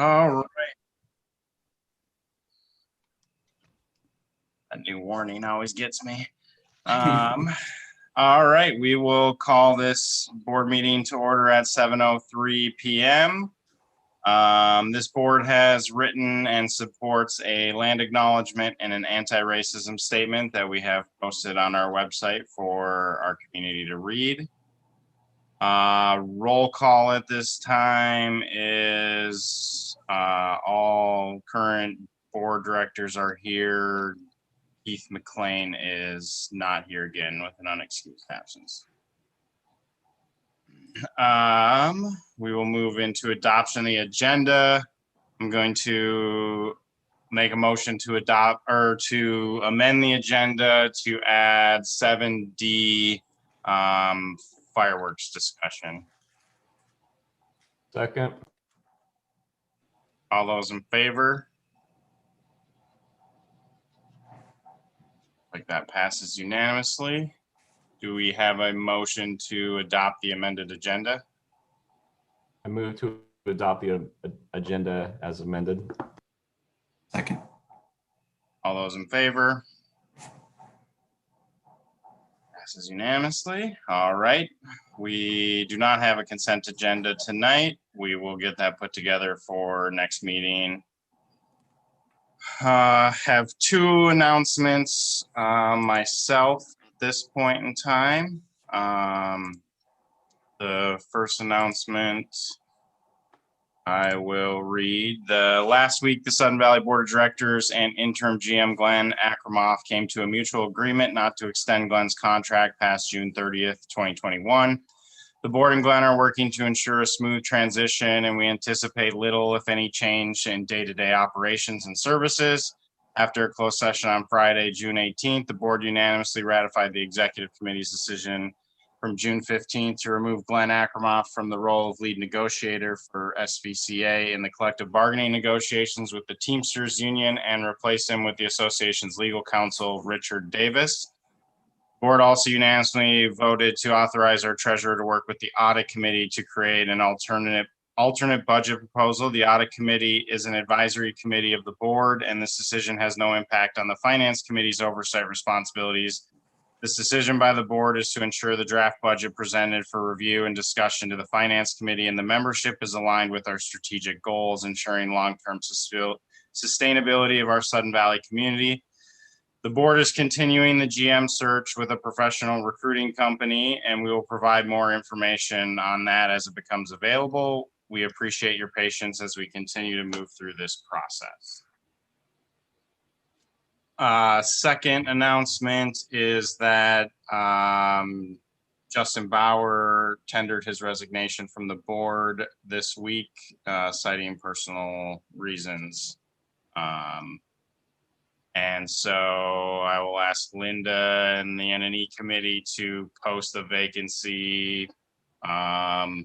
All right. A new warning always gets me. All right, we will call this board meeting to order at 7:03 p.m. This board has written and supports a land acknowledgement and an anti-racism statement that we have posted on our website for our community to read. Roll call at this time is all current board directors are here. Keith McLean is not here again with an unexcused absence. We will move into adoption of the agenda. I'm going to make a motion to adopt or to amend the agenda to add 7D fireworks discussion. Second. All those in favor? Like that passes unanimously. Do we have a motion to adopt the amended agenda? I move to adopt the agenda as amended. Second. All those in favor? Passes unanimously. All right. We do not have a consent agenda tonight. We will get that put together for next meeting. Have two announcements myself at this point in time. The first announcement I will read. Last week, the Sudden Valley Board of Directors and interim GM Glenn Akramoff came to a mutual agreement not to extend Glenn's contract past June 30th, 2021. The board and Glenn are working to ensure a smooth transition, and we anticipate little, if any, change in day-to-day operations and services. After a closed session on Friday, June 18th, the board unanimously ratified the executive committee's decision from June 15th to remove Glenn Akramoff from the role of lead negotiator for SVCA in the collective bargaining negotiations with the Teamsters Union and replace him with the association's legal counsel, Richard Davis. Board also unanimously voted to authorize our treasurer to work with the audit committee to create an alternate budget proposal. The audit committee is an advisory committee of the board, and this decision has no impact on the finance committee's oversight responsibilities. This decision by the board is to ensure the draft budget presented for review and discussion to the finance committee and the membership is aligned with our strategic goals, ensuring long-term sustainability of our Sudden Valley community. The board is continuing the GM search with a professional recruiting company, and we will provide more information on that as it becomes available. We appreciate your patience as we continue to move through this process. Second announcement is that Justin Bauer tendered his resignation from the board this week, citing personal reasons. And so I will ask Linda and the NNE committee to post the vacancy, I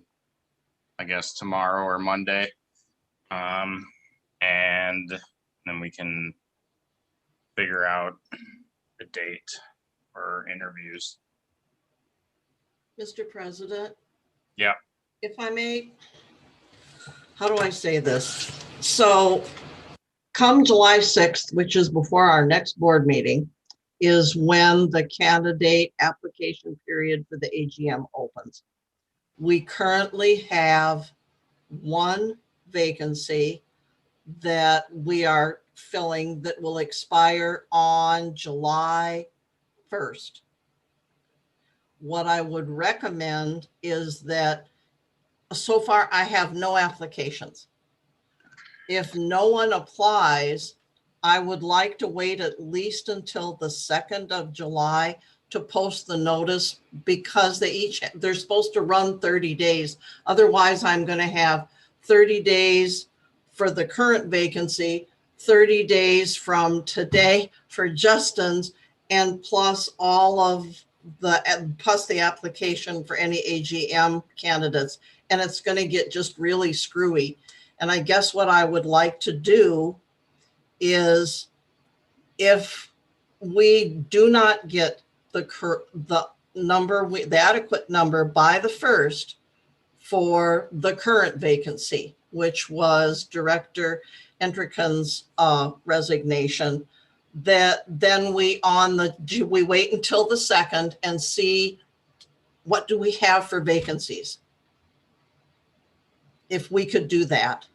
guess tomorrow or Monday. And then we can figure out the date for interviews. Mr. President? Yeah. If I may, how do I say this? So come July 6th, which is before our next board meeting, is when the candidate application period for the AGM opens. We currently have one vacancy that we are filling that will expire on July 1st. What I would recommend is that so far I have no applications. If no one applies, I would like to wait at least until the 2nd of July to post the notice because they're supposed to run 30 days. Otherwise, I'm going to have 30 days for the current vacancy, 30 days from today for Justin's, and plus all of the application for any AGM candidates. And it's going to get just really screwy. And I guess what I would like to do is if we do not get the adequate number by the 1st for the current vacancy, which was Director Entrican's resignation, that then do we wait until the 2nd and see what do we have for vacancies? If we could do that.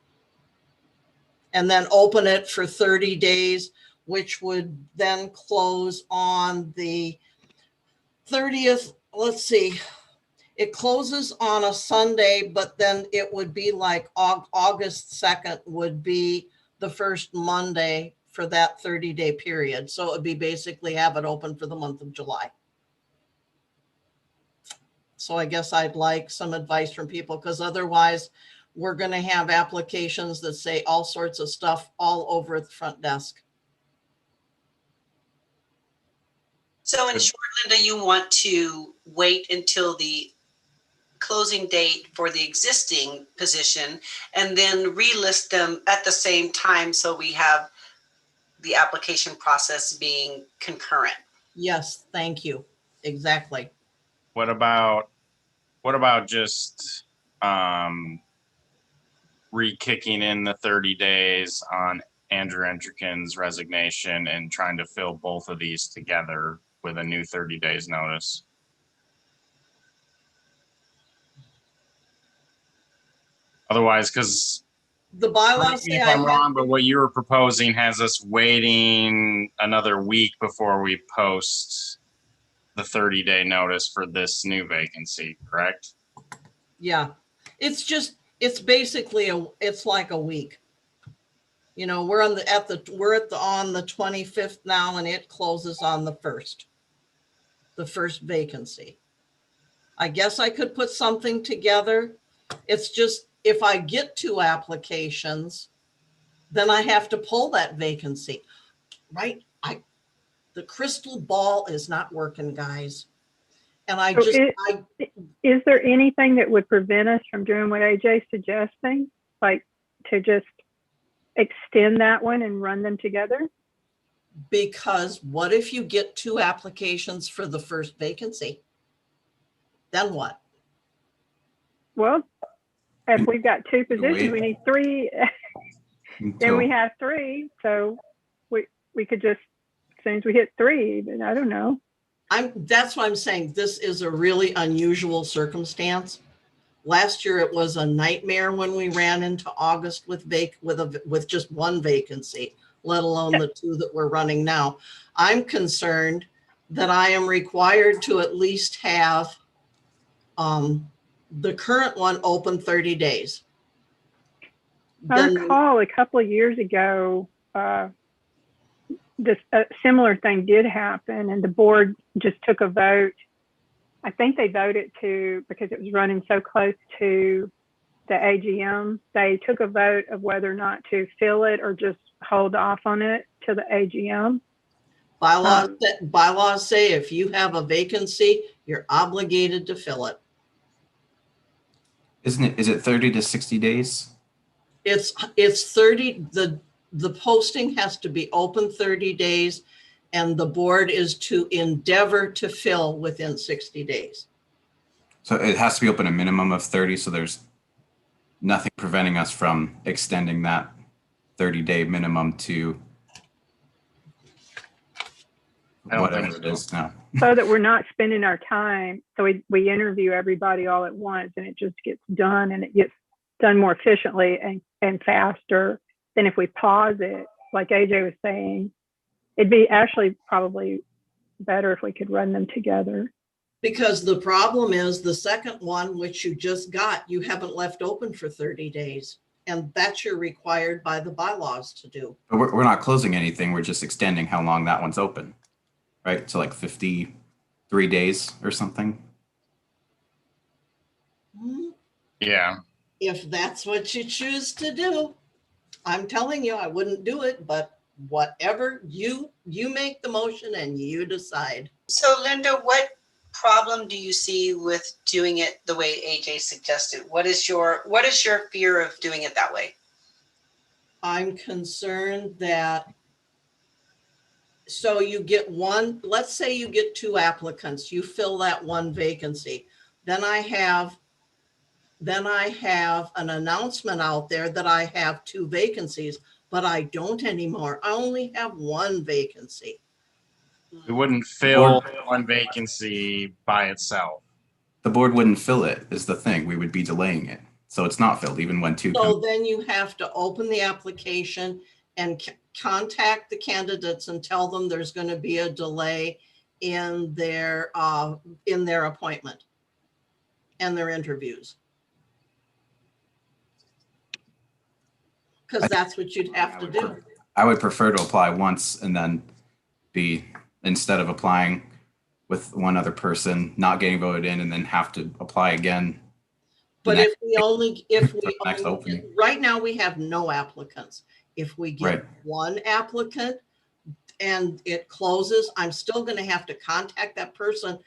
And then open it for 30 days, which would then close on the 30th. Let's see, it closes on a Sunday, but then it would be like August 2nd would be the first Monday for that 30-day period. So it would be basically have it open for the month of July. So I guess I'd like some advice from people, because otherwise we're going to have applications that say all sorts of stuff all over the front desk. So in short, Linda, you want to wait until the closing date for the existing position and then relist them at the same time, so we have the application process being concurrent. Yes, thank you. Exactly. What about just re-kicking in the 30 days on Andrew Entrican's resignation and trying to fill both of these together with a new 30 days notice? Otherwise, because The bylaws correct me say if I I'm have, wrong, but what you were proposing has us waiting another week before we post the 30-day notice for this new vacancy, correct? yeah, it's basically it's like a week. You know, we're on the 25th now, and it closes on the 1st, the first vacancy. I guess I could put something together. It's just, if I get 2 applications, then I have to pull that vacancy, right? The crystal ball is not working, guys. And Is there anything that would prevent us from doing what AJ's suggesting? Like to just extend that one and run them together? because what if you get 2 applications for the first vacancy? Then what? Well, if we've got 2 positions, we need 3. Then we have 3. So we could just, as soon as we hit 3, then I don't know. That's why I'm saying this is a really unusual circumstance. Last year, it was a nightmare when we ran into August with just 1 vacancy, let alone the 2 that we're running now. I'm concerned that I am required to at least have the current one open 30 days. I Then, recall a couple of years ago, this similar thing did happen, and the board just took a vote. I think they voted because it was running so close to the AGM, they took a vote of whether or not to fill it or just hold off on it till the AGM. bylaws say if you have a vacancy, you're obligated to fill it. Is it 30 to 60 days? It's 30, the posting has to be open 30 days, and the board is to endeavor to fill within 60 days. So it has to be open a minimum of 30. So there's nothing preventing us from extending that 30-day minimum to I don't whatever think it is now. So that we're not spending our time. So we interview everybody all at once, and it just gets done, and it gets done more efficiently and faster than if we pause it. Like AJ was saying, it'd be actually probably better if we could run them together. Because the problem is the second one, which you just got, you haven't left open for 30 days. And that's you're required by the bylaws to do. But we're not closing anything. We're just extending how long that one's open, right? So like 53 days or something. Yeah. If that's what you choose to do, I'm telling you, I wouldn't do it, but whatever you make the motion and you decide. So Linda, what problem do you see with doing it the way AJ suggested? What is your fear of doing it that way? I'm concerned that, so you get 1, let's say you get 2 applicants, you fill that 1 vacancy. Then I have then I have an announcement out there that I have 2 vacancies, but I don't anymore. I only have 1 vacancy. We wouldn't fill one vacancy by itself. The board wouldn't fill it is the thing. We would be delaying it. So it's not filled even when 2 So come. then you have to open the application and contact the candidates and tell them there's going to be a delay in their appointment and their interviews. Because that's what you'd have to do. I would prefer to apply once and then be, instead of applying with one other person, not getting voted in and then have to apply again. But next- if we Next only, opening. right now we have no applicants. If we get Right. 1 applicant and it closes, I'm still going to have to contact that person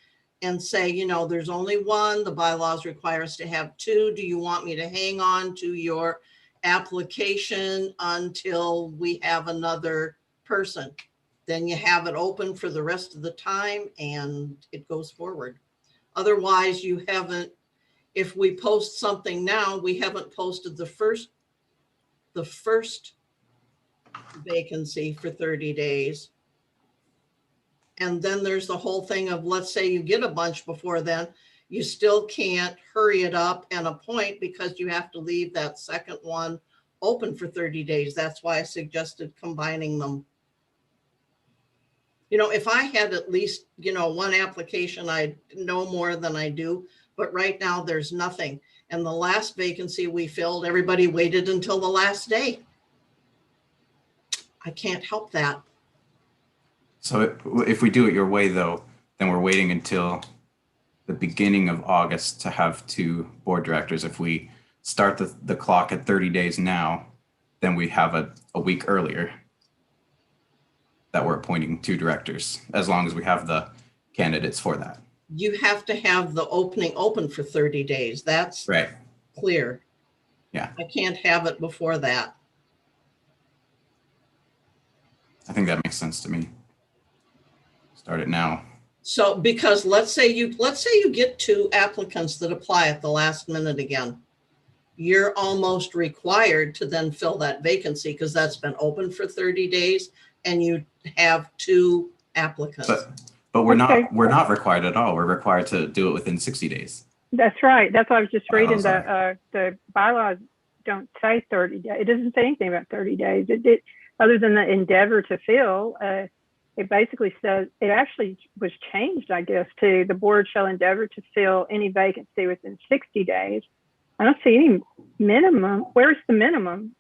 and say, you know, there's only 1, the bylaws require us to have 2. Do you want me to hang on to your application until we have another person? Then you have it open for the rest of the time and it goes forward. Otherwise, you haven't, if we post something now, we haven't posted the first vacancy for 30 days. And then there's the whole thing of, let's say you get a bunch before then, you still can't hurry it up and appoint because you have to leave that second one open for 30 days. That's why I suggested combining them. You know, if I had at least, you know, 1 application, I'd know more than I do. But right now there's nothing. And the last vacancy we filled, everybody waited until the last day. I can't help that. So if we do it your way though, then we're waiting until the beginning of August to have 2 board directors. If we start the clock at 30 days now, then we have a week earlier that we're appointing 2 directors, as long as we have the candidates for that. You have to have the opening open for 30 days. That's Right. clear. Yeah. I can't have it before that. I think that makes sense to me. Start it now. So, because let's say you get 2 applicants that apply at the last minute again. You're almost required to then fill that vacancy because that's been open for 30 days and you have 2 applicants. But we're Okay. not required at all. We're required to do it within 60 days. That's right. That's what I was just reading. Bylaws The bylaws don't say 30 days. It doesn't say anything about 30 days. It other than the endeavor to fill. It basically says, it actually was changed, I guess, to the board shall endeavor to fill any vacancy within 60 days. I don't see any minimum. Where's the minimum?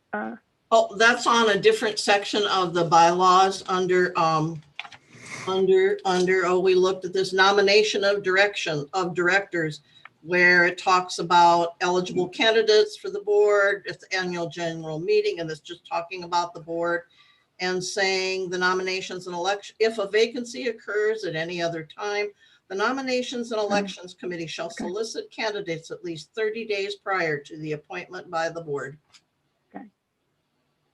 Oh, that's on a different section of the bylaws under, we looked at this nomination of directors, where it talks about eligible candidates for the board, it's the annual general meeting, and it's just talking about the board and saying the nominations and election, if a vacancy occurs at any other time, the nominations and elections committee shall solicit candidates at least 30 days prior to the appointment by the board.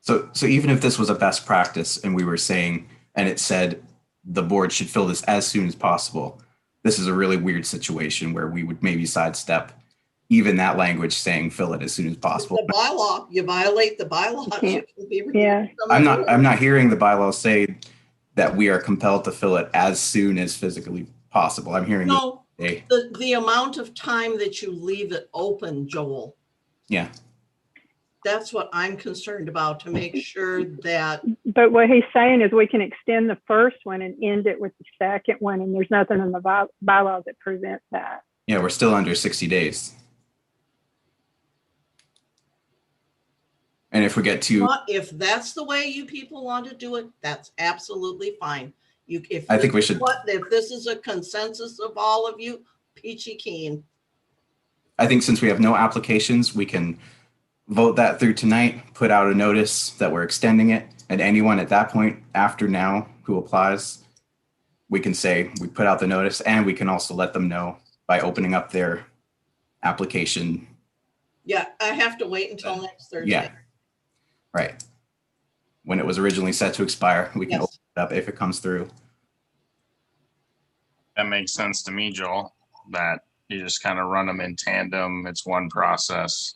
So even if this was a best practice and we were saying, and it said the board should fill this as soon as possible, this is a really weird situation where we would maybe sidestep even that language saying fill it as soon as possible. The bylaw, you violate the bylaws. you can be removed Yeah. from the board. I'm not hearing the bylaws say that we are compelled to fill it as soon as physically possible. I'm hearing No, a, the amount of time that you leave it open, Joel, yeah. that's what I'm concerned about, to make sure that, But what he's saying is we can extend the first one and end it with the second one, and there's nothing in the bylaws that prevents that. Yeah, we're still under 60 days. And if we get to, if that's the way you people want to do it, that's absolutely fine. I think we should- If this is a consensus of all of you, peachy keen. I think since we have no applications, we can vote that through tonight, put out a notice that we're extending it, and anyone at that point after now who applies, we can say we put out the notice, and we can also let them know by opening up their application. Yeah, I have to wait until next Thursday. Yeah. Right. When it was originally set to expire, we can Yes. open it up if it comes through. That makes sense to me, Joel, that You just kind of run them in tandem. It's one process.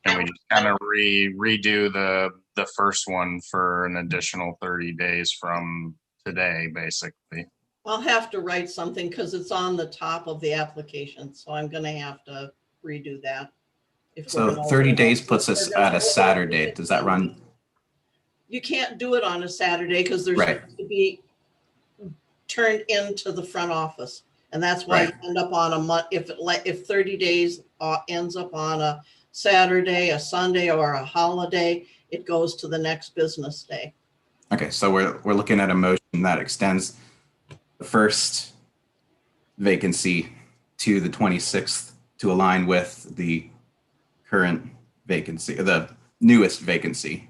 And we just kind of redo the first one for an additional 30 days from today, basically. I'll have to write something because it's on the top of the application, so I'm gonna have to redo that. if we're So gonna 30 open it days up. puts us We're gonna at a open it Saturday. up. Does that run? You can't do it on a Saturday because there's Right. supposed to be turned into the front office. And that's why you Right. end up on a month, if 30 days ends up on a Saturday, a Sunday, or a holiday, it goes to the next business day. Okay, so we're looking at a motion that extends the first vacancy to the 26th to align with the current vacancy, the newest vacancy.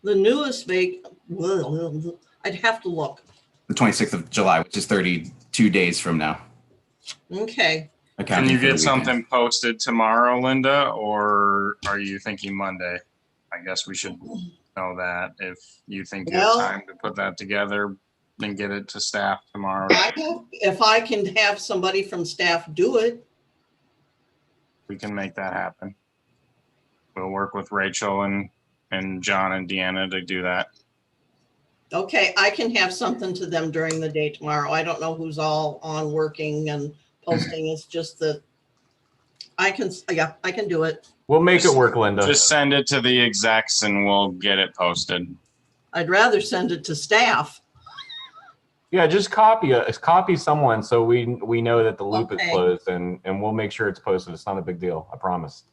The newest I'd have to look. The 26th of July, which is 32 days from now. Okay, Can accounting you for the get weekend. something posted tomorrow, Linda, or are you thinking Monday? I guess we should know that if you think you have Well- time to put that together and get it to staff tomorrow. if I can have somebody from staff do it, We can make that happen. We'll work with Rachel and John and Deanna to do that. okay, I can have something to them during the day tomorrow. I don't know who's all on working and posting. It's just that I can do it. We'll make it work, Linda. Just send it to the execs and we'll get it posted. I'd rather send it to staff. Yeah, just copy someone so we know that the loop is Okay. closed, and we'll make sure it's posted. It's not a big deal. I promise.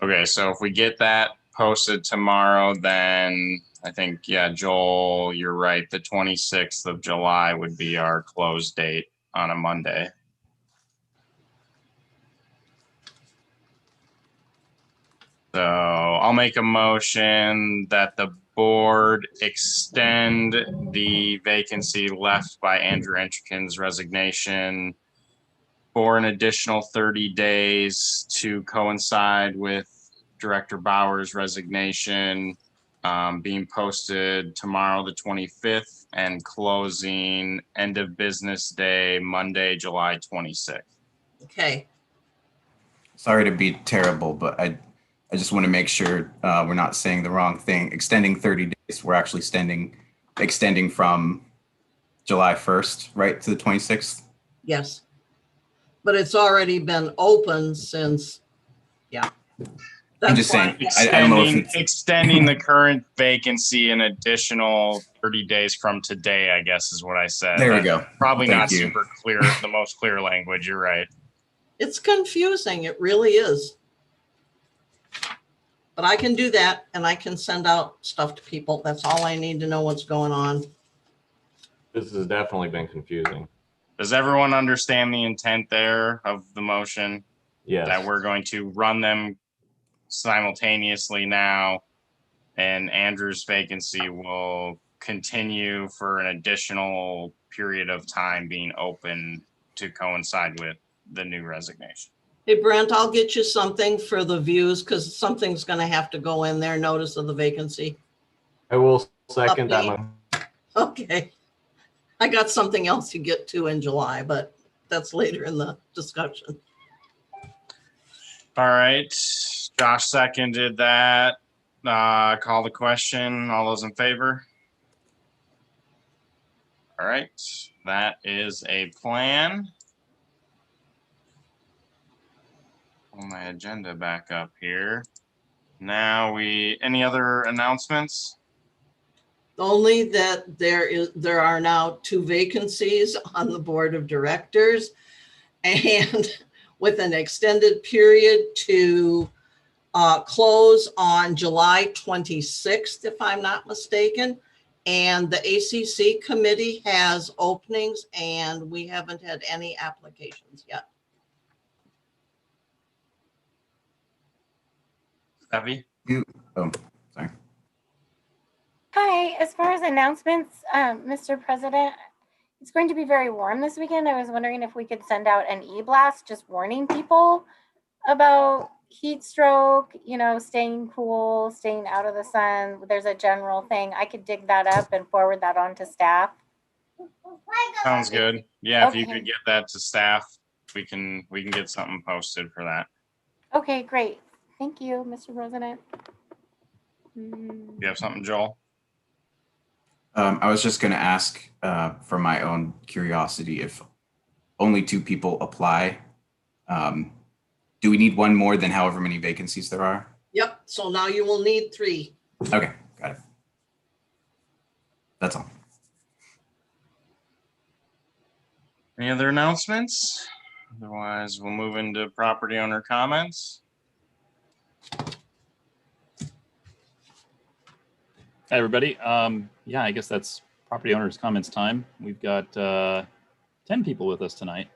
Okay, so if we get that posted tomorrow, then I think, yeah, Joel, you're right. The 26th of July would be our close date on a Monday. So I'll make a motion that the board extend the vacancy left by Andrew Entrikin's resignation for an additional 30 days to coincide with Director Bauer's resignation, being posted tomorrow, the 25th, and closing end of business day, Monday, July 26th. Okay, Sorry to be terrible, but I just want to make sure we're not saying the wrong thing. Extending 30 days, we're actually extending from July 1st, right, to the 26th? yes. But it's already been open since, yeah. I'm just That's saying, why- I don't know if it's, Extending the current vacancy an additional 30 days from today, I guess is what I said. there we That's go. Probably Thank not you. super clear, the most clear language, you're right. It's confusing. It really is. But I can do that and I can send out stuff to people. That's all I need to know what's going on. This has definitely been confusing. Does everyone understand the intent there of the motion? Yes. That we're going to run them simultaneously now, and Andrew's vacancy will continue for an additional period of time being open to coincide with the new resignation. Hey Brent, I'll get you something for the views because something's gonna have to go in there, notice of the vacancy. I will second that. Update. Okay. I got something else to get to in July, but that's later in the discussion. All right, Josh seconded that. Call the question. All those in favor? All right, that is a plan. Pull my agenda back up here. Now any other announcements? Only that there are now 2 vacancies on the board of directors and with an extended period to close on July 26th, if I'm not mistaken. And the ACC committee has openings and we haven't had any applications yet. Steffi? Oh, sorry. Hi, as far as announcements, Mr. President, it's going to be very warm this weekend. I was wondering if we could send out an e-blast just warning people about heat stroke, staying cool, staying out of the sun. There's a general thing. I could dig that up and forward that on to staff. Sounds good. Yeah, if you Okay. could get that to staff, we can get something posted for that. Okay, great. Thank you, Mr. President. Mm, You have something, Joel? I was just going to ask for my own curiosity if only 2 people apply. Do we need one more than however many vacancies there are? Yep, so now you will need 3. Okay, got it. That's all. Any other announcements? Otherwise, we'll move into property owner comments. Hi, everybody. Yeah, I guess that's property owners' comments time. We've got 10 people with us tonight.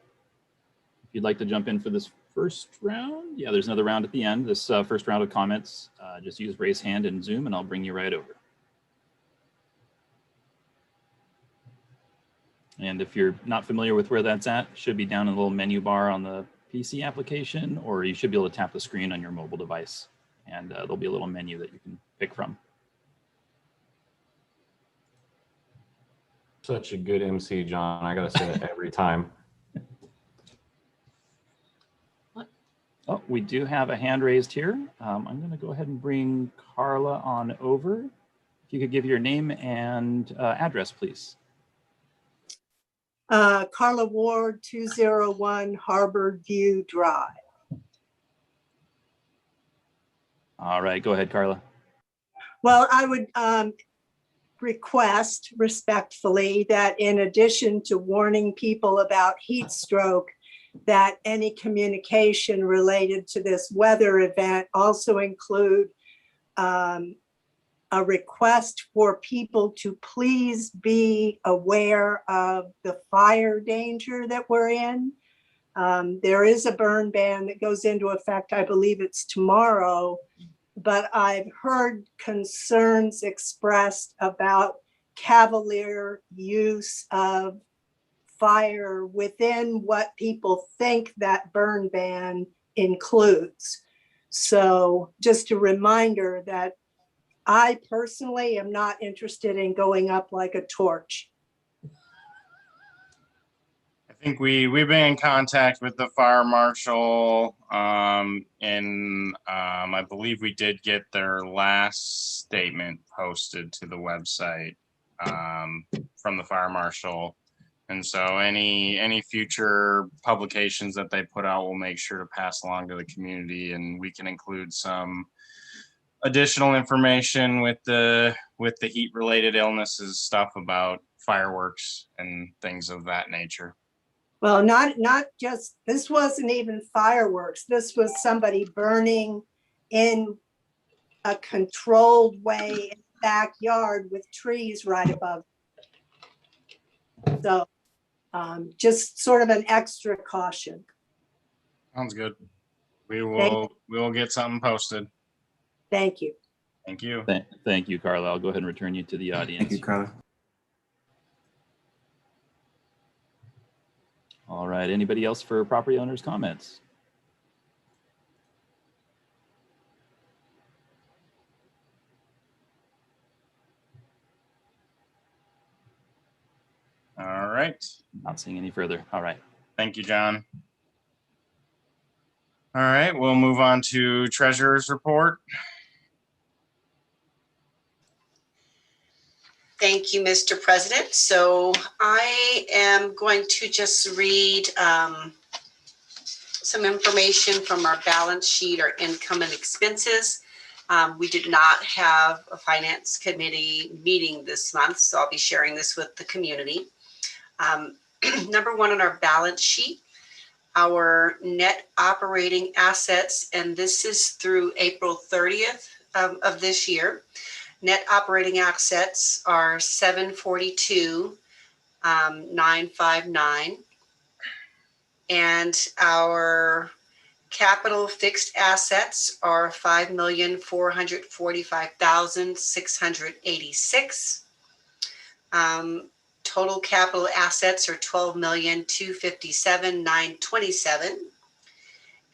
If you'd like to jump in for this first round, yeah, there's another round at the end. This first round of comments, just use raise hand in Zoom and I'll bring you right over. And if you're not familiar with where that's at, it should be down in the little menu bar on the PC application, or you should be able to tap the screen on your mobile device. And there'll be a little menu that you can pick from. Such a good MC, John. I gotta say that every time. Oh, we do have a hand raised here. I'm going to go ahead and bring Carla on over. If you could give your name and address, please. Carla Ward, 201 Harbor View Drive. All right, go ahead, Carla. Well, I would request respectfully that in addition to warning people about heat stroke, that any communication related to this weather event also include a request for people to please be aware of the fire danger that we're in. There is a burn ban that goes into effect, I believe it's tomorrow, but I've heard concerns expressed about cavalier use of fire within what people think that burn ban includes. So just a reminder that I personally am not interested in going up like a torch. I think we've been in contact with the fire marshal, and I believe we did get their last statement posted to the website from the fire marshal. And so any future publications that they put out, we'll make sure to pass along to the community, and we can include some additional information with the heat related illnesses stuff about fireworks and things of that nature. Well, not just, this wasn't even fireworks. This was somebody burning in a controlled way in the backyard with trees right above. So just sort of an extra caution. Sounds good. We will get something posted. Thank you. Thank you. Thank you, Carla. I'll go ahead and return you to the audience. Thank you, Carla. All right, anybody else for property owners' comments? All right. Not seeing any further. All right. Thank you, John. All right, we'll move on to treasurer's report. Thank you, Mr. President. So I am going to just read some information from our balance sheet, our income and expenses. We did not have a finance committee meeting this month, so I'll be sharing this with the community. Number one on our balance sheet, our net operating assets, and this is through April 30th of this year. Net operating assets are $742,959, and our capital fixed assets are $5,445,686. Total capital assets are $12,257,927,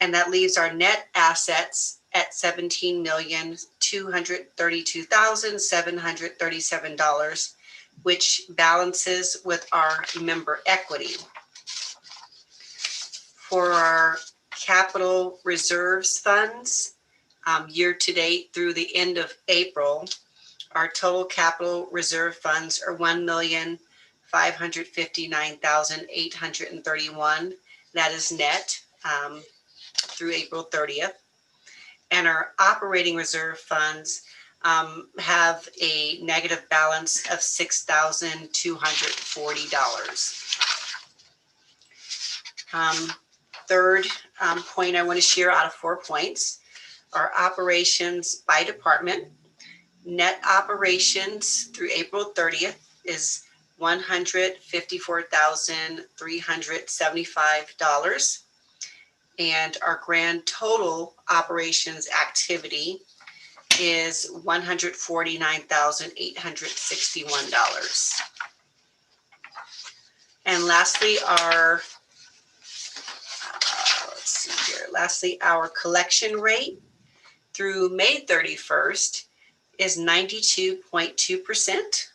and that leaves our net assets at $17,232,737. which balances with our member equity. For our capital reserves funds, year to date through the end of April, our total capital reserve funds are $1,559,831. That is net through April 30th. And our operating reserve funds have a negative balance of $6,240. Third point I want to share out of 4 points are operations by department. Net operations through April 30th is $154,375. And our grand total operations activity is $149,861. And lastly, our collection rate through May 31st is 92.2%.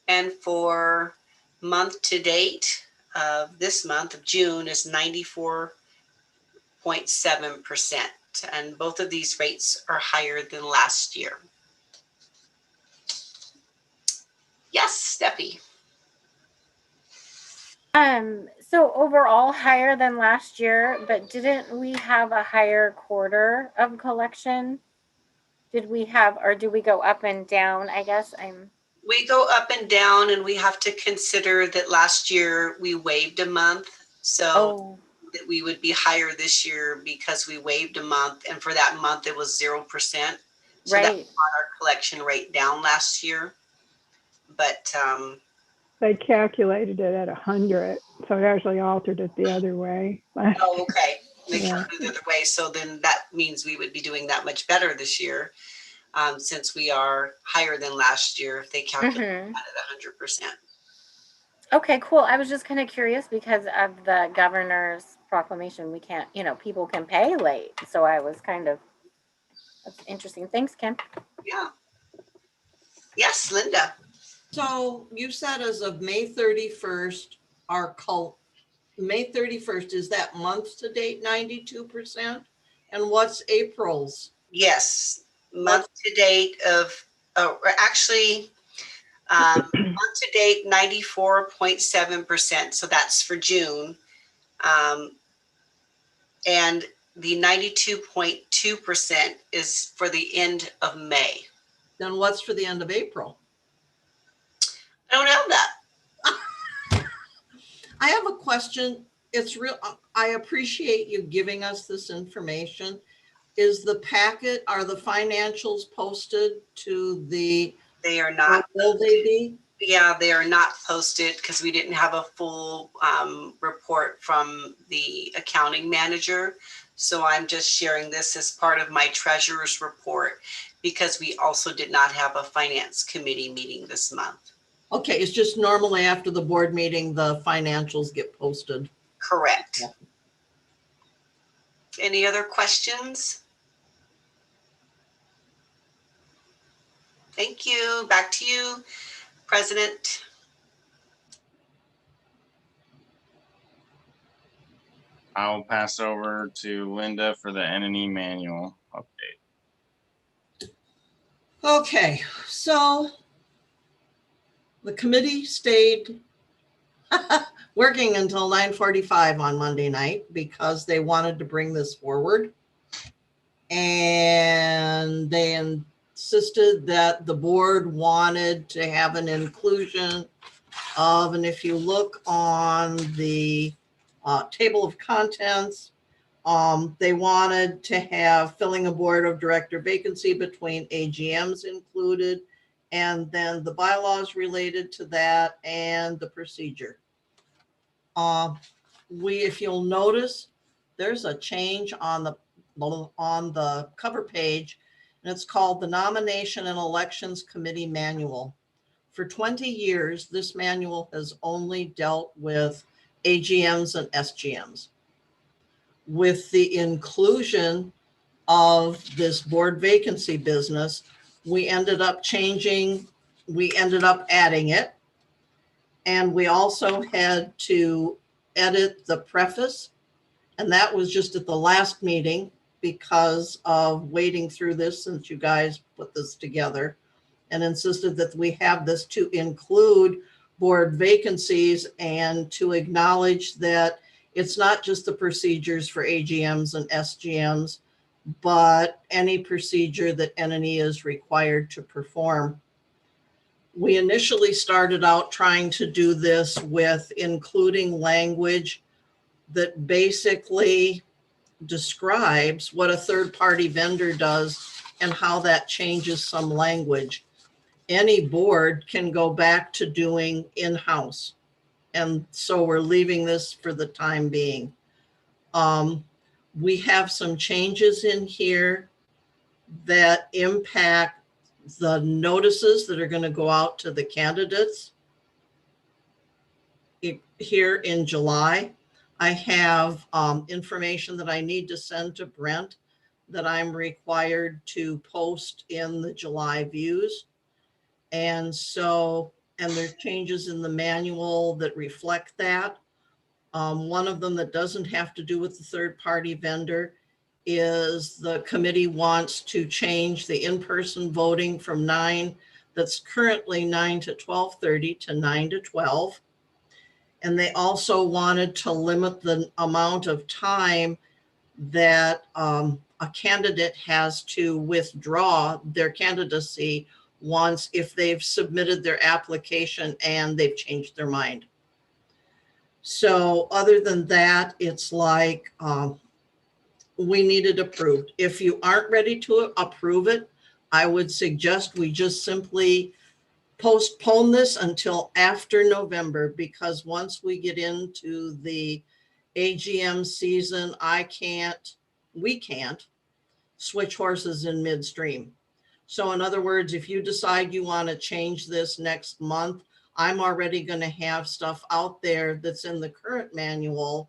And for month to date of this month of June is 94.7%. And both of these rates are higher than last year. Yes, Steffi. So overall higher than last year, but didn't we have a higher quarter of collection? Did we have, or do we go up and down? I guess We go up and down, and we have to consider that last year we waived a month. So that we would be higher this year because we waived a month, and for that month it was 0%. So that brought our collection rate down last year. But They calculated it at 100, so it actually altered it the other way. oh, okay. They calculated the other way. So then that means we would be doing that much better this year, since we are higher than last year if they calculate that at 100%. Okay, cool. I was just kind of curious because of the governor's proclamation. We can't, people can pay late. So I was that's interesting. Thanks, Kim. Yeah. Yes, Linda. So you said as of May 31st, May 31st, is that month to date 92%? And what's April's? Yes, month to date of, actually, month to date 94.7%. So that's for June. And the 92.2% is for the end of May. Then what's for the end of April? I don't have that. I have a question. It's real. I appreciate you giving us this information. Is the packet, are the financials posted to the? They are not. Will they be? Yeah, they are not posted because we didn't have a full report from the accounting manager. So I'm just sharing this as part of my treasurer's report because we also did not have a finance committee meeting this month. Okay, it's just normally after the board meeting, the financials get posted. Correct. Yeah. Any other questions? Thank you. Back to you, President. I'll pass over to Linda for the N&E manual update. Okay, so the committee stayed working until 9:45 on Monday night because they wanted to bring this forward. And they insisted that the board wanted to have an inclusion of, and if you look on the table of contents, they wanted to have filling a board of director vacancy between AGMs included, and then the bylaws related to that and the procedure. If you'll notice, there's a change on the cover page, and it's called the Nomination and Elections Committee Manual. For 20 years, this manual has only dealt with AGMs and SGMs. With the inclusion of this board vacancy business, we ended up changing we ended up adding it. And we also had to edit the preface. And that was just at the last meeting because of wading through this since you guys put this together and insisted that we have this to include board vacancies and to acknowledge that it's not just the procedures for AGMs and SGMs, but any procedure that NNE is required to perform. We initially started out trying to do this with including language that basically describes what a third-party vendor does and how that changes some language. Any board can go back to doing in-house. And so we're leaving this for the time being. We have some changes in here that impact the notices that are going to go out to the candidates here in July. I have information that I need to send to Brent that I'm required to post in the July views. And so, and there's changes in the manual that reflect that. One of them that doesn't have to do with the third-party vendor is the committee wants to change the in-person voting from 9, that's currently 9 to 12:30 to 9 to 12. And they also wanted to limit the amount of time that a candidate has to withdraw their candidacy once if they've submitted their application and they've changed their mind. So other than that, it's like we need it approved. If you aren't ready to approve it, I would suggest we just simply postpone this until after November, because once we get into the AGM season, we can't switch horses in midstream. So in other words, if you decide you want to change this next month, I'm already going to have stuff out there that's in the current manual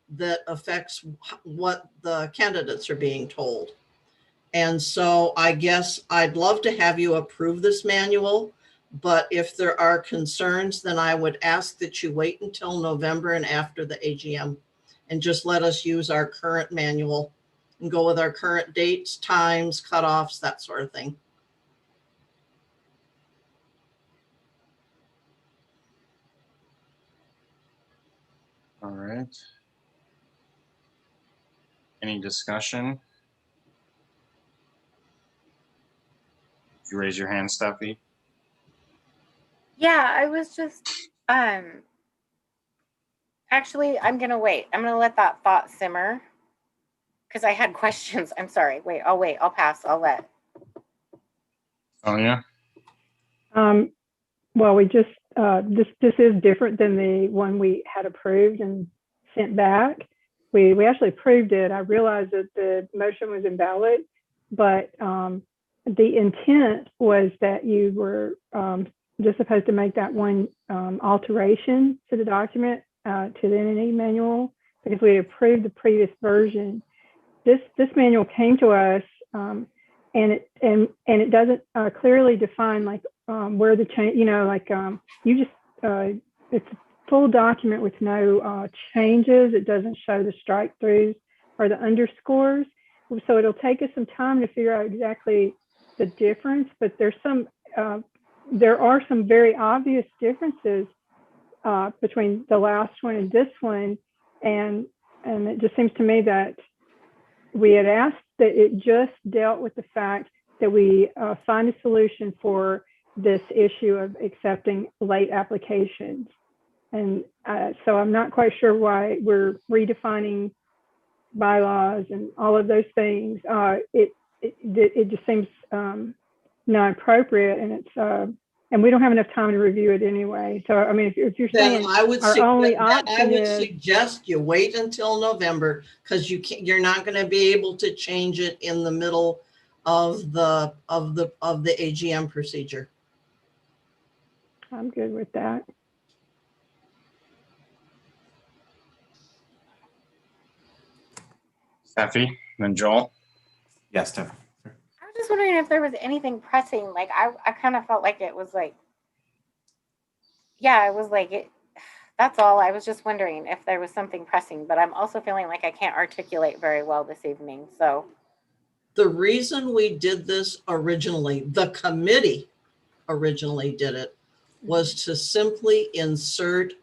that affects what the candidates are being told. And so I guess I'd love to have you approve this manual, but if there are concerns, then I would ask that you wait until November and after the AGM and just let us use our current manual and go with our current dates, times, cutoffs, that sort of thing. All right. Any discussion? Did you raise your hand, Steffi? Yeah, I was just, actually, I'm gonna wait. I'm gonna let that thought simmer because I had questions. I'm sorry. Wait, I'll pass. I'll let. Oh, yeah. Well, we just, this is different than the one we had approved and sent back. We actually approved it. I realized that the motion was invalid, but the intent was that you were just supposed to make that one alteration to the document, to the NNE manual, because we approved the previous version. This manual came to us, and it doesn't clearly define like where the change, you just it's a full document with no changes. It doesn't show the strike throughs or the underscores. So it'll take us some time to figure out exactly the difference, but there are some very obvious differences between the last one and this one. And it just seems to me that we had asked that it just dealt with the fact that we find a solution for this issue of accepting late applications. And so I'm not quite sure why we're redefining bylaws and all of those things. It just seems not appropriate, and it's and we don't have enough time to review it anyway. So I mean, if you're saying I would our only option is, suggest you wait until November, because you're not going to be able to change it in the middle of the AGM procedure. I'm good with that. Steffi, then Joel. Yes, Steph. I was just wondering if there was anything pressing. Like I kind of felt like it was like, yeah, it was like it. That's all. I was just wondering if there was something pressing, but I'm also feeling like I can't articulate very well this evening. So The reason we did this originally, the committee originally did it, was to simply insert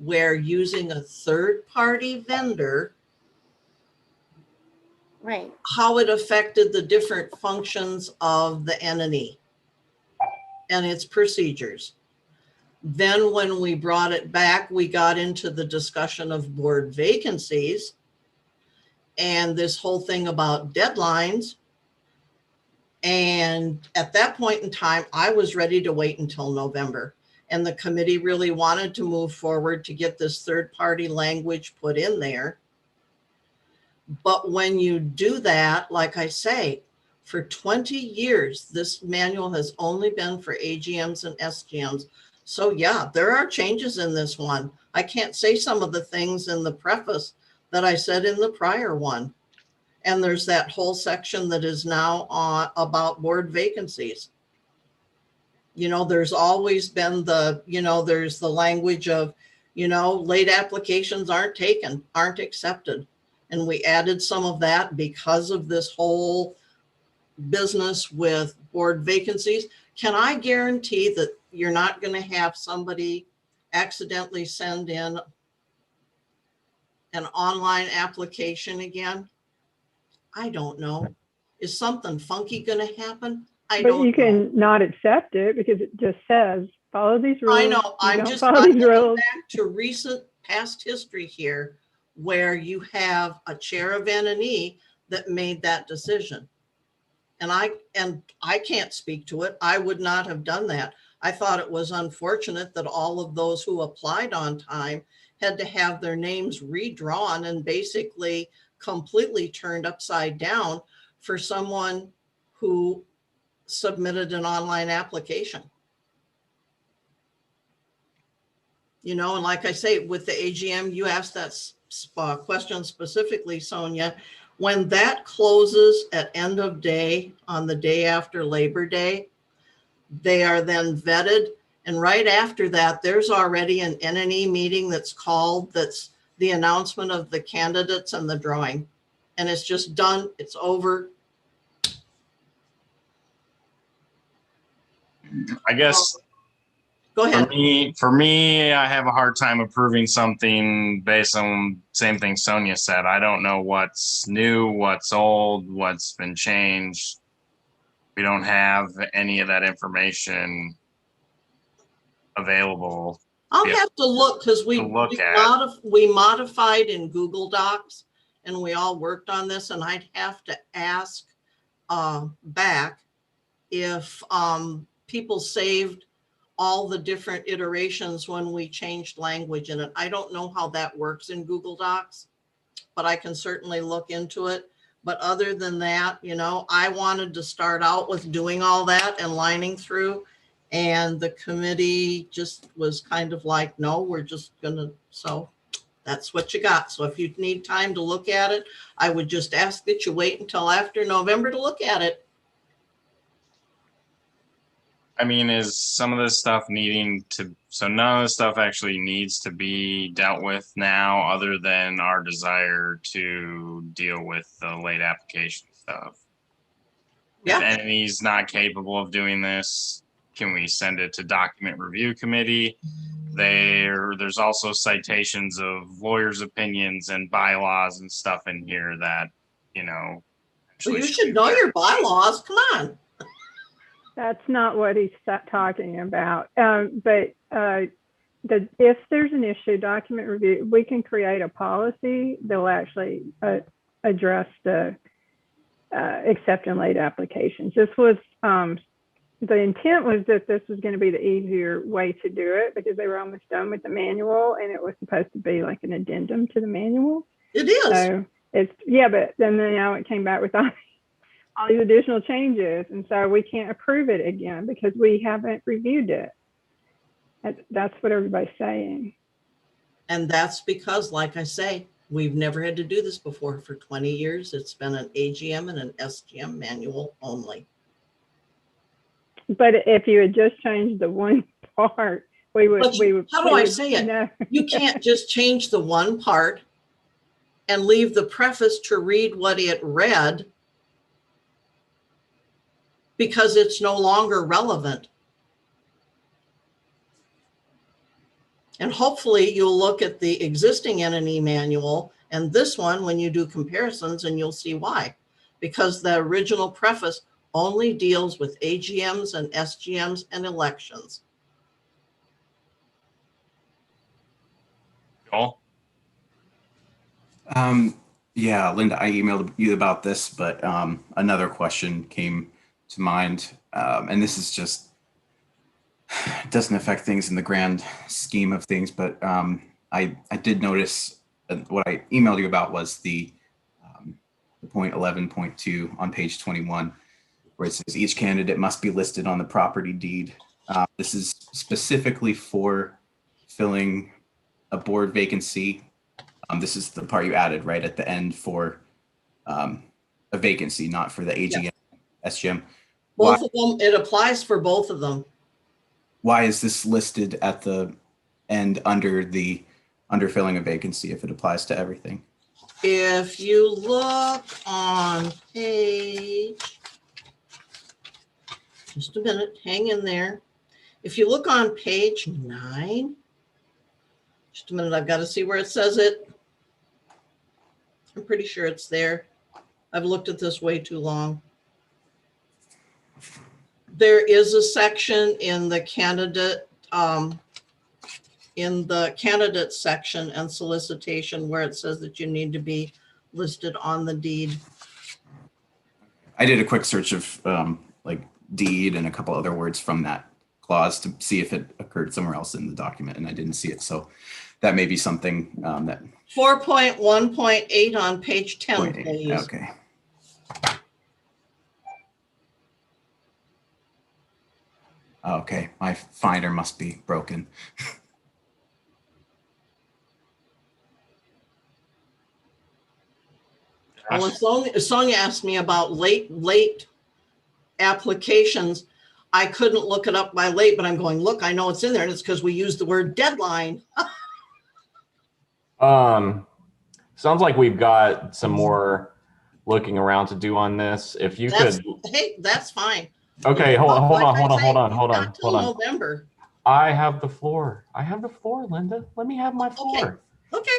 where using a third-party vendor, right. how it affected the different functions of the entity and its procedures. Then when we brought it back, we got into the discussion of board vacancies and this whole thing about deadlines. And at that point in time, I was ready to wait until November. And the committee really wanted to move forward to get this third-party language put in there. But when you do that, like I say, for 20 years, this manual has only been for AGMs and SGMs. So yeah, there are changes in this one. I can't say some of the things in the preface that I said in the prior one. And there's that whole section that is now on about board vacancies. You know, there's always been the, you know, there's the language of, you know, late applications aren't taken, aren't accepted. And we added some of that because of this whole business with board vacancies. Can I guarantee that you're not going to have somebody accidentally send in an online application again? I don't know. Is something funky going to happen? I But don't you know. can not accept it because it just says, follow these rules. I know. You I'm don't just follow these looking rules. back to recent past history here where you have a chair of N&E that made that decision. And I can't speak to it. I would not have done that. I thought it was unfortunate that all of those who applied on time had to have their names redrawn and basically completely turned upside down for someone who submitted an online application. You know, and like I say, with the AGM, you asked that question specifically, Sonia. When that closes at end of day on the day after Labor Day, they are then vetted. And right after that, there's already an N&E meeting that's called, that's the announcement of the candidates and the drawing. And it's just done, it's over. I guess Go ahead. for me, I have a hard time approving something based on same thing Sonia said. I don't know what's new, what's old, what's been changed. We don't have any of that information available. I'll Yeah. have to look because we at. modified in Google Docs and we all worked on this, and I'd have to ask back if people saved all the different iterations when we changed language in it. I don't know how that works in Google Docs, but I can certainly look into it. But other than that, you know, I wanted to start out with doing all that and lining through. And the committee just was kind of like, no, we're just gonna, so that's what you got. So if you need time to look at it, I would just ask that you wait until after November to look at it. I mean, is some of this stuff needing to, so none of this stuff actually needs to be dealt with now other than our desire to deal with the late application stuff? Yeah. If anybody's not capable of doing this, can we send it to document review committee? There's also citations of lawyers' opinions and bylaws and stuff in here that, you know. Well, you should know your bylaws. Come on. That's not what he's talking about. But if there's an issue, document review, we can create a policy that will actually address the accepting late applications. This was, the intent was that this was going to be the easier way to do it because they were almost done with the manual and it was supposed to be like an addendum to the manual. It is. So it's, yeah, but then now it came back with all these additional changes. And so we can't approve it again because we haven't reviewed it. That's what everybody's saying. And that's because, like I say, we've never had to do this before. For 20 years, it's been an AGM and an SGM manual only. But if you had just changed the one part, we would, But we would. how do we I would say it? know. You can't just change the one part and leave the preface to read what it read because it's no longer relevant. And hopefully you'll look at the existing NNE manual and this one when you do comparisons, and you'll see why. Because the original preface only deals with AGMs and SGMs and elections. Joel? Yeah, Linda, I emailed you about this, but another question came to mind. And this is just, it doesn't affect things in the grand scheme of things, but I did notice what I emailed you about was the point 11.2 on page 21, where it says each candidate must be listed on the property deed. This is specifically for filling a board vacancy. This is the part you added right at the end for a vacancy, not for the AGM, SGM. Both of them, it applies for both of them. Why is this listed at the end under filling a vacancy if it applies to everything? If you look on page, just a minute, hang in there. If you look on page 9, just a minute, I've got to see where it says it. I'm pretty sure it's there. I've looked at this way too long. There is a section in the candidate section and solicitation where it says that you need to be listed on the deed. I did a quick search of like deed and a couple other words from that clause to see if it occurred somewhere else in the document, and I didn't see it. So that may be something that 4.1.8 on page 10, please. Okay. Okay, my finder must be broken. Well, Sonia asked me about late applications. I couldn't look it up by late, but I'm going, look, I know it's in there, and it's because we used the word deadline. Sounds like we've got some more looking around to do on this. If you could, Hey, that's fine. okay, hold Like I on, say, hold on. you've got till November. I have the floor, Linda. Let me have my floor. Okay.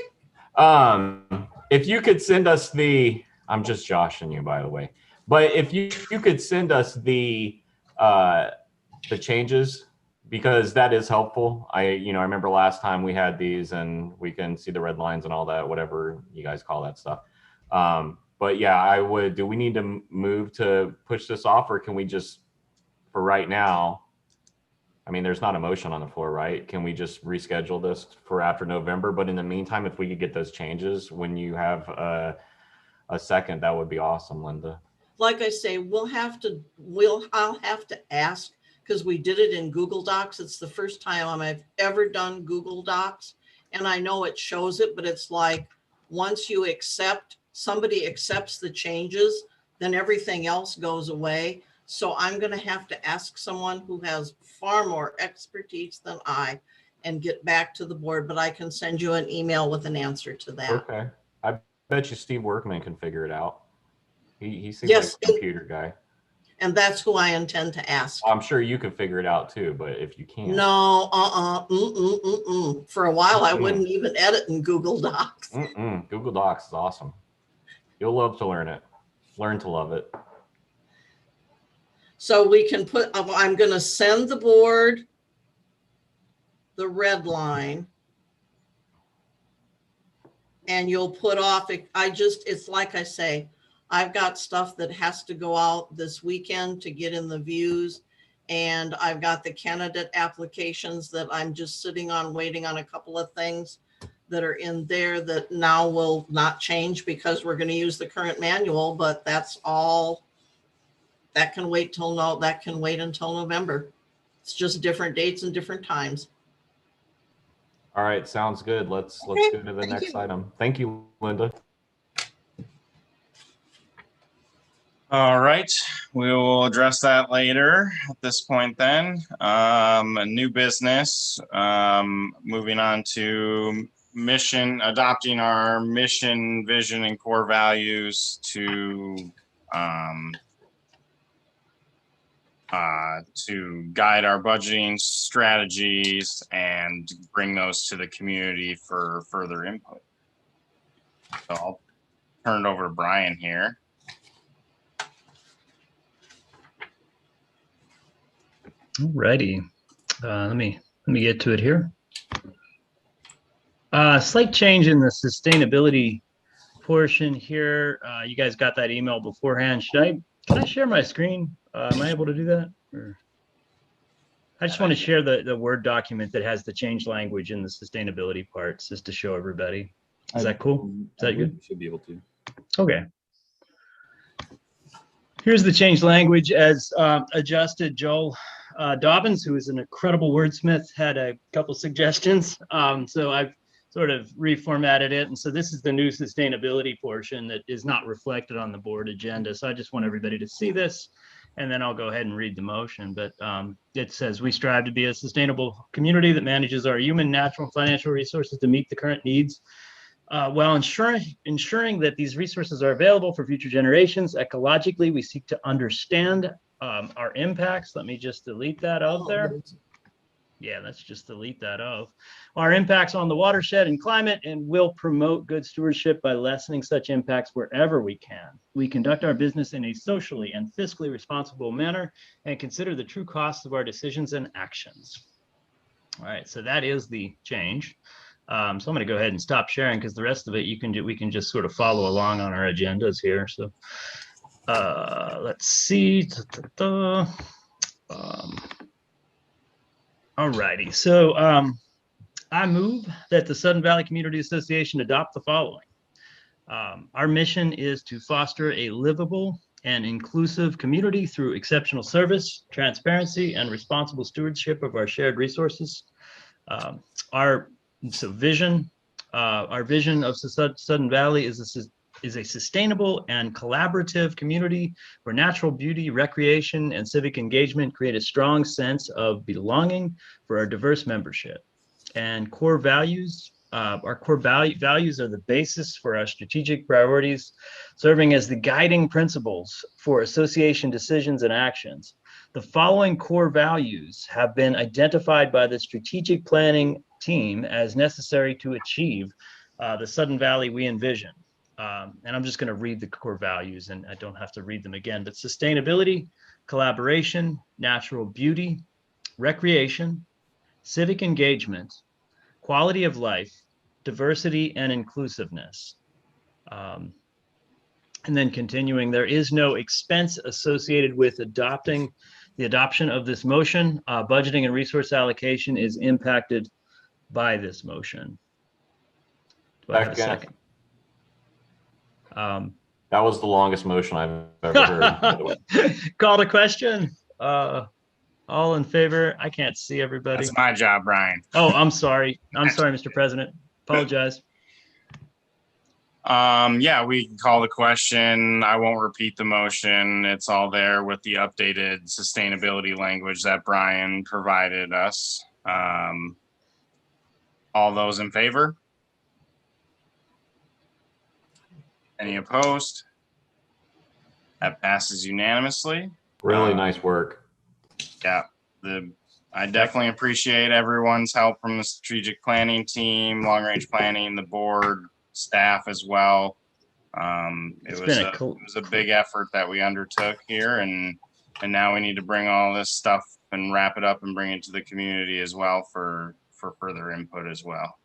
If you could send us I'm just joshing you, by the way, but if you could send us the changes, because that is helpful. I remember last time we had these and we can see the red lines and all that, whatever you guys call that stuff. But yeah, do we need to move to push this off, or can we just, for right now, I mean, there's not a motion on the floor, right? Can we just reschedule this for after November? But in the meantime, if we could get those changes when you have a second, that would be awesome, Linda. Like I say, I'll have to ask, because we did it in Google Docs. It's the first time I've ever done Google Docs. And I know it shows it, but it's like, once somebody accepts the changes, then everything else goes away. So I'm going to have to ask someone who has far more expertise than I and get back to the board, but I can send you an email with an answer to that. Okay. I bet you Steve Workman can figure it out. He seems Yes, like a computer guy. And that's who I intend to ask. I'm sure you can figure it out too, but if you can't. No, For a while, I wouldn't even edit in Google Docs. Google Docs is awesome. You'll love to learn to love it. So we can I'm going to send the board the red line. And you'll put off, it's like I say, I've got stuff that has to go out this weekend to get in the views. And I've got the candidate applications that I'm just sitting on, waiting on a couple of things that are in there that now will not change because we're going to use the current manual, but that's all. That can wait until November. It's just different dates and different times. All right, sounds good. Let's go to the next item. Thank you, Linda. All right, we will address that later at this point then. A new business, moving on to adopting our mission, vision, and core values to guide our budgeting strategies and bring those to the community for further input. So I'll turn it over to Brian here. Alrighty, let me get to it here. Slight change in the sustainability portion here. You guys got that email beforehand. Can I share my screen? Am I able to do that? Or I just want to share the Word document that has the change language in the sustainability parts, just to show everybody. Is that cool? Is that good? You should be able to. Okay. Here's the change language as adjusted. Joel Dobbins, who is an incredible wordsmith, had a couple suggestions. So I've sort of reformatted it. And so this is the new sustainability portion that is not reflected on the board agenda. So I just want everybody to see this, and then I'll go ahead and read the motion. But it says, we strive to be a sustainable community that manages our human, natural, and financial resources to meet the current needs, while ensuring that these resources are available for future generations. Ecologically, we seek to understand our impacts. Let me just delete that out there. Yeah, let's just delete that of our impacts on the watershed and climate, and will promote good stewardship by lessening such impacts wherever we can. We conduct our business in a socially and fiscally responsible manner and consider the true costs of our decisions and actions. All right, so that is the change. So I'm going to go ahead and stop sharing, because the rest of it we can just sort of follow along on our agendas here. So let's see. All righty. So I move that the Sudden Valley Community Association adopt the following. Our mission is to foster a livable and inclusive community through exceptional service, transparency, and responsible stewardship of our shared resources. Our vision of Sudden Valley is a sustainable and collaborative community where natural beauty, recreation, and civic engagement create a strong sense of belonging for our diverse membership. And core values, our core values are the basis for our strategic priorities, serving as the guiding principles for association decisions and actions. The following core values have been identified by the strategic planning team as necessary to achieve the Sudden Valley we envision. And I'm just going to read the core values, and I don't have to read them again, but sustainability, collaboration, natural beauty, recreation, civic engagement, quality of life, diversity, and inclusiveness. And then continuing, there is no expense associated with the adoption of this motion. Budgeting and resource allocation is impacted by this motion. Do I have a second? That was the longest motion I've ever heard, by the way. Call to question. All in favor? I can't see everybody. That's my job, Brian. Oh, I'm sorry. I'm sorry, Mr. President. Apologize. Yeah, we can call the question. I won't repeat the motion. It's all there with the updated sustainability language that Brian provided us. All those in favor? Any opposed? That passes unanimously. Really nice work. Yeah, I definitely appreciate everyone's help from the strategic planning team, long range planning, the board, staff as well. It was a big effort that we undertook here, and now we need to bring all this stuff and wrap it up and bring it to the community as well for further input as well.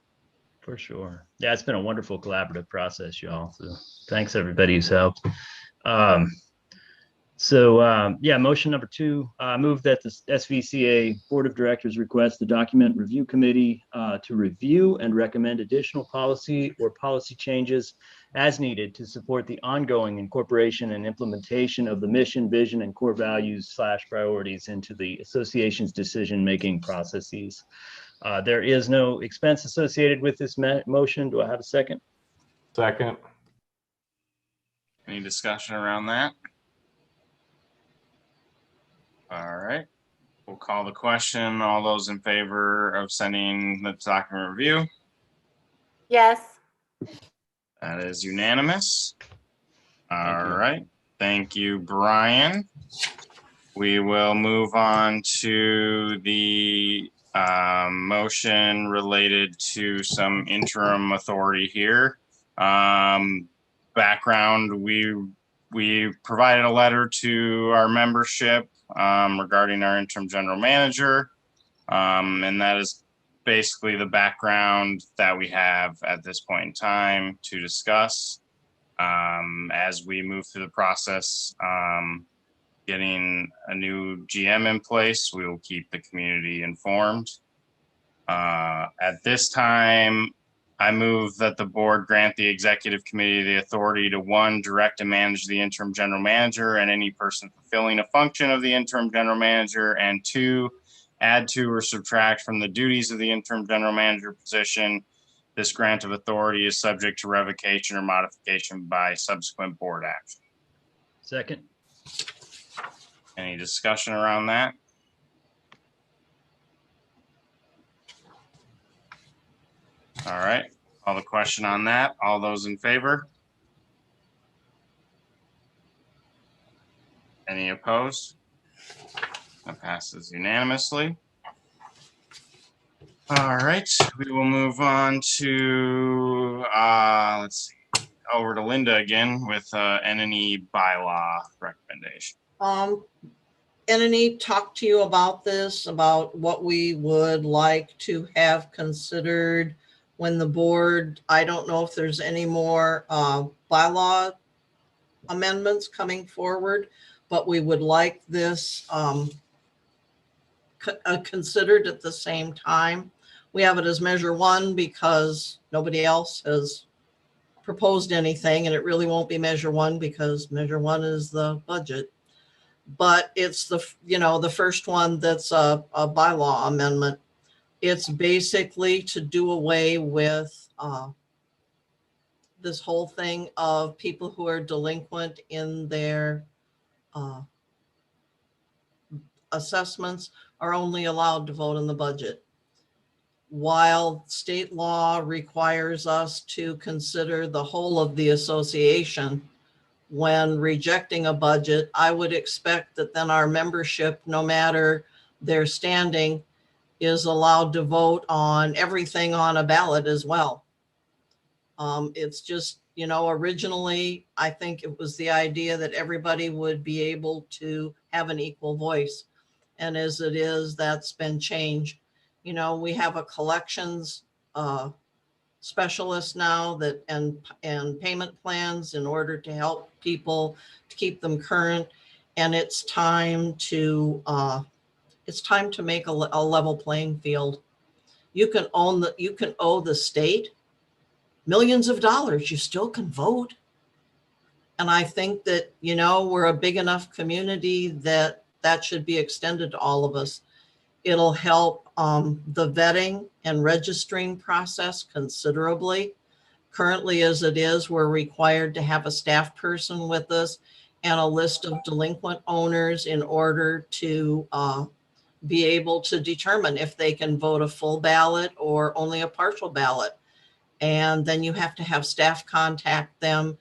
For sure. Yeah, it's been a wonderful collaborative process, y'all. So thanks everybody who's helped. Yeah, motion number 2, move that the SVCA Board of Directors request the Document Review Committee to review and recommend additional policy or policy changes as needed to support the ongoing incorporation and implementation of the mission, vision, and core values / priorities into the association's decision-making processes. There is no expense associated with this motion. Do I have a second? Second. Any discussion around that? All right. We'll call the question. All those in favor of sending the document review? Yes. That is unanimous. Thank All you. right. Thank you, Brian. We will move on to the motion related to some interim authority here. Background, we provided a letter to our membership regarding our interim general manager. And that is basically the background that we have at this point in time to discuss. As we move through the process, getting a new GM in place, we will keep the community informed. At this time, I move that the board grant the executive committee the authority to, 1, direct and manage the interim general manager and any person fulfilling a function of the interim general manager, and 2, add to or subtract from the duties of the interim general manager position. This grant of authority is subject to revocation or modification by subsequent board action. Second. Any discussion around that? All right, call the question on that. All those in favor? Any opposed? That passes unanimously. All right, we will move on to, let's see, over to Linda again with NNE bylaw recommendation. Enemy talked to you about this, about what we would like to have considered when the board, I don't know if there's any more bylaw amendments coming forward, but we would like this considered at the same time. We have it as measure 1 because nobody else has proposed anything, and it really won't be measure 1 because measure 1 is the budget. But it's the, the first one that's a bylaw amendment. It's basically to do away with this whole thing of people who are delinquent in their assessments are only allowed to vote in the budget. While state law requires us to consider the whole of the association when rejecting a budget, I would expect that then our membership, no matter their standing, is allowed to vote on everything on a ballot as well. It's just, originally, I think it was the idea that everybody would be able to have an equal voice. And as it is, that's been changed. We have a collections specialist now that and payment plans in order to help people to keep them current. And it's time to make a level playing field. You can owe the state millions of dollars. You still can vote. And I think that, we're a big enough community that should be extended to all of us. It'll help the vetting and registering process considerably. Currently, as it is, we're required to have a staff person with us and a list of delinquent owners in order to be able to determine if they can vote a full ballot or only a partial ballot. And then you have to have staff contact them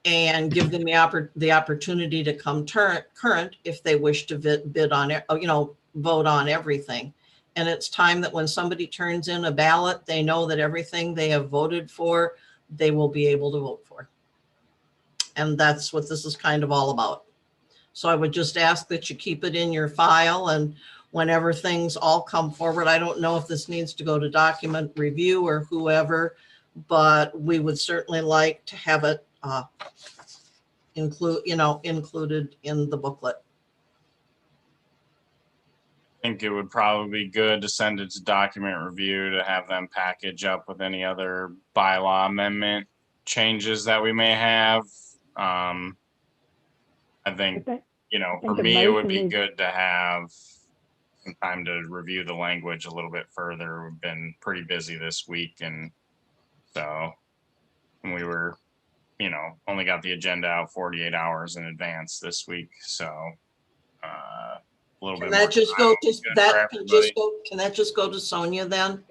and give them the opportunity to come current if they wish to bid on it, vote on everything. And it's time that when somebody turns in a ballot, they know that everything they have voted for, they will be able to vote for. And that's what this is kind of all about. So I would just ask that you keep it in your file, and whenever things all come forward, I don't know if this needs to go to document review or whoever, but we would certainly like to have it included in the booklet. I think it would probably be good to send it to document review to have them package up with any other bylaw amendment changes that we may have. I think, for me, it would be good to have some time to review the language a little bit further. We've been pretty busy this week, and so we were, only got the agenda out 48 hours in advance this week. So a little Can bit more. that just go to, Good for that can just everybody. go, can that just go to Sonia then?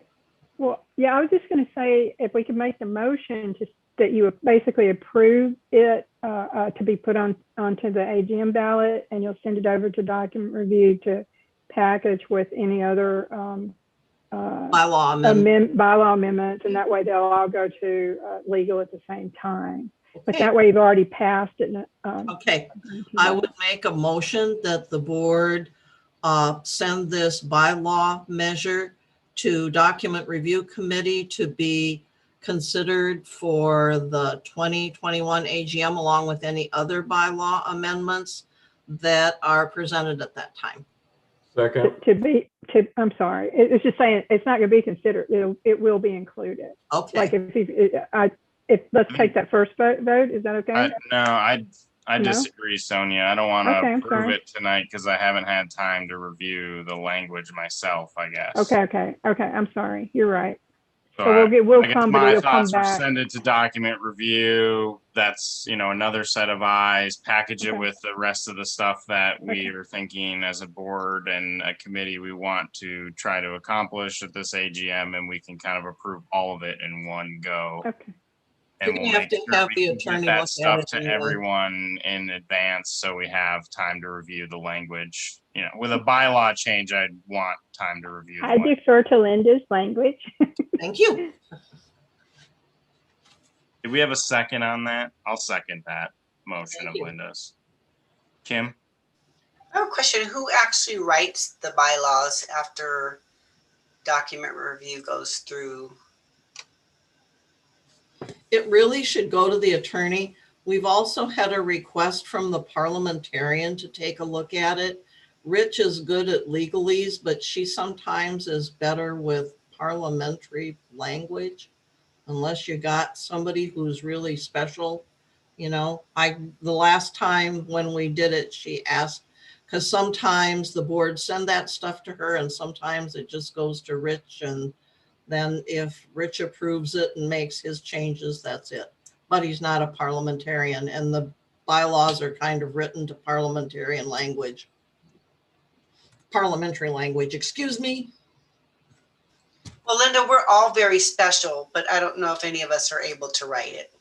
Well, yeah, I was just going to say, if we could make the motion to, that you would basically approve it to be put onto the AGM ballot, and you'll send it over to document review to package with any other Bylaw amendment. bylaw amendments, and that way they'll all go to legal at the same time. But Okay. that way you've already passed it. Okay, I would make a motion that the board send this bylaw measure to document review committee to be considered for the 2021 AGM, along with any other bylaw amendments that are presented at that time. Second. I'm sorry, it's just saying it's not going to be considered. It will be included. Okay, Like if let's take that first vote. Is that okay? I No? disagree, Sonia. I don't want to Okay, I'm approve sorry. it tonight because I haven't had time to review the language myself, I guess. Okay. I'm sorry. You're right. So So we'll I guess come, but my it'll come thoughts were back. send it to document review. That's, another set of eyes, package it Okay. with the rest of the stuff that we Okay. are thinking as a board and a committee we want to try to accomplish at this AGM, and we can kind of approve all of it in one go. Okay. And You're we'll gonna have make to sure have we the can get attorney that look at stuff it to anyway. everyone in advance so we have time to review the language. With a bylaw change, I'd want time to review the I language. defer to Linda's language. Thank you. Did we have a second on that? I'll second that motion Thank of you. Linda's. Kim? I have a question. Who actually writes the bylaws after document review goes through? It really should go to the attorney. We've also had a request from the parliamentarian to take a look at it. Rich is good at legalese, but she sometimes is better with parliamentary language. Unless you got somebody who's really special, the last time when we did it, she asked, because sometimes the board send that stuff to her and sometimes it just goes to Rich, and then if Rich approves it and makes his changes, that's it. But he's not a parliamentarian, and the bylaws are kind of written to parliamentary language, excuse me. Well, Linda, we're all very special, but I don't know if any of us are able to write it.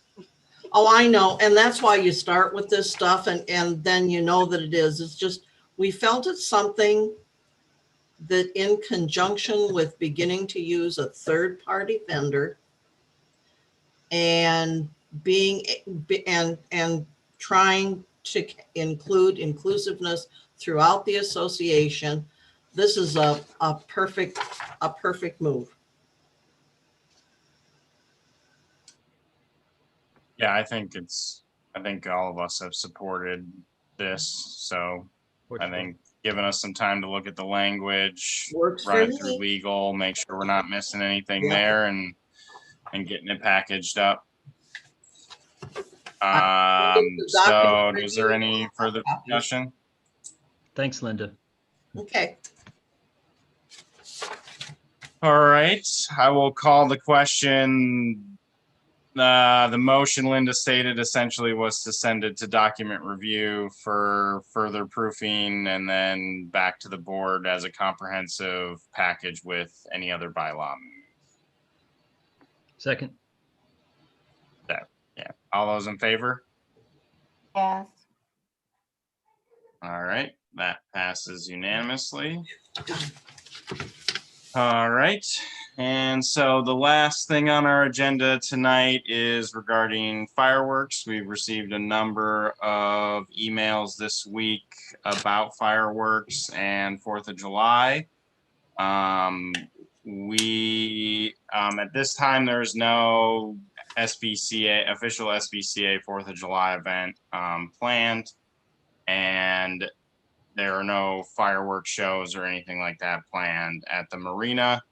Oh, I know. And that's why you start with this stuff, and then you know that it is. It's just, we felt it's something that in conjunction with beginning to use a third-party vendor and and trying to include inclusiveness throughout the association, this is a perfect move. Yeah, I think all of us have supported this. So I think giving us some time to look at the language, Works run for it through me. legal, make sure we're not missing anything Yeah. there, and getting it packaged up. The So document is there review. any further discussion? Thanks, Linda. Okay. All right, I will call the question. The motion Linda stated essentially was to send it to document review for further proofing and then back to the board as a comprehensive package with any other bylaw. Second. Yeah, all those in favor? Yes. All right, that passes unanimously. All right, and so the last thing on our agenda tonight is regarding fireworks. We've received a number of emails this week about fireworks and 4th of July. At this time, there's no official SBCA 4th of July event planned, and there are no fireworks shows or anything like that planned at the marina.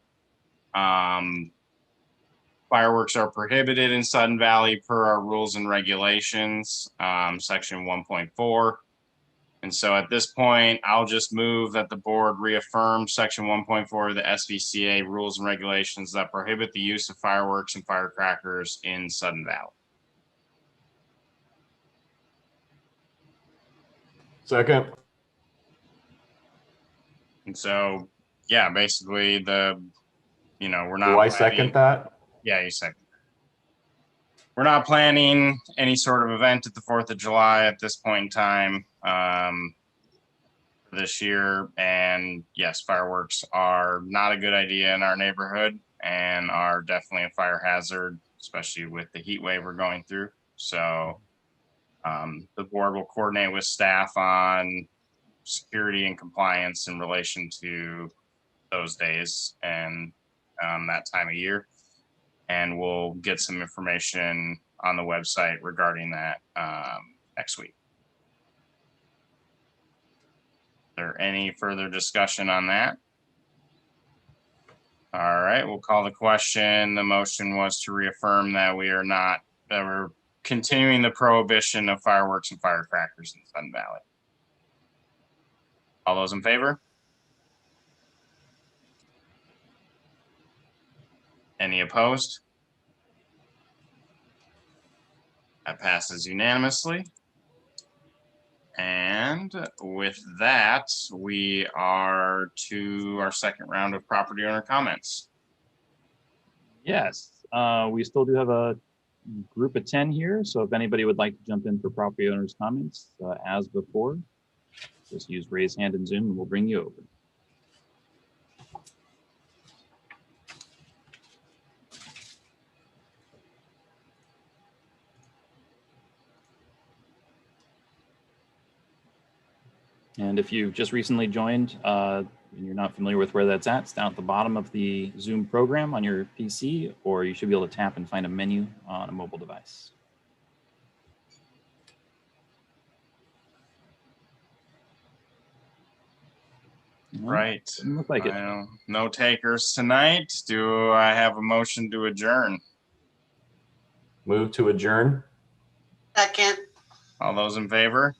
Fireworks are prohibited in Sudden Valley per our rules and regulations, section 1.4. And so at this point, I'll just move that the board reaffirm section 1.4 of the SVCA rules and regulations that prohibit the use of fireworks and firecrackers in Sudden Valley. Second. And so, yeah, basically we're not. Do I second that? Yeah, you second. We're not planning any sort of event at the 4th of July at this point in time this year. And yes, fireworks are not a good idea in our neighborhood and are definitely a fire hazard, especially with the heat wave we're going through. So the board will coordinate with staff on security and compliance in relation to those days and that time of year. And we'll get some information on the website regarding that next week. Is there any further discussion on that? All right, we'll call the question. The motion was to reaffirm that we're continuing the prohibition of fireworks and firecrackers in Sun Valley. All those in favor? Any opposed? That passes unanimously. And with that, we are to our second round of property owner comments. Yes, we still do have a group of 10 here. So if anybody would like to jump in for property owners comments, as before, just use raise hand in Zoom and we'll bring you over. And if you've just recently joined and you're not familiar with where that's at, it's down at the bottom of the Zoom program on your PC, or you should be able to tap and find a menu on a mobile device. Right. Doesn't look like it. Well, no takers tonight. Do I have a motion to adjourn? Move to adjourn. Second. All those in favor?